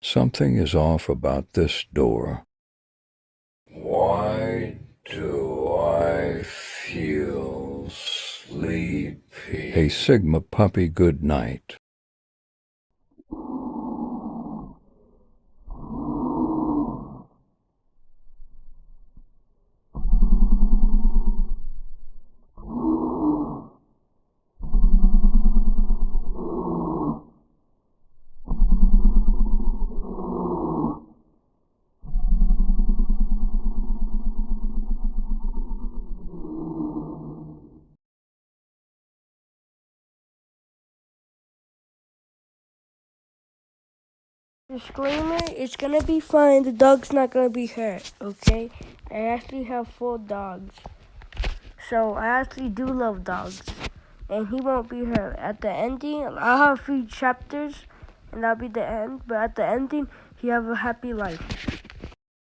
Something is off about this door. Why do I feel sleepy? Hey, Sigma puppy, good night. Disclaimer, it's gonna be fine. The dog's not gonna be hurt, okay? I actually have 4 dogs. So I actually do love dogs. And he won't be hurt. At the ending, I'll have 3 chapters, and that'll be the end. But at the ending, he have a happy life.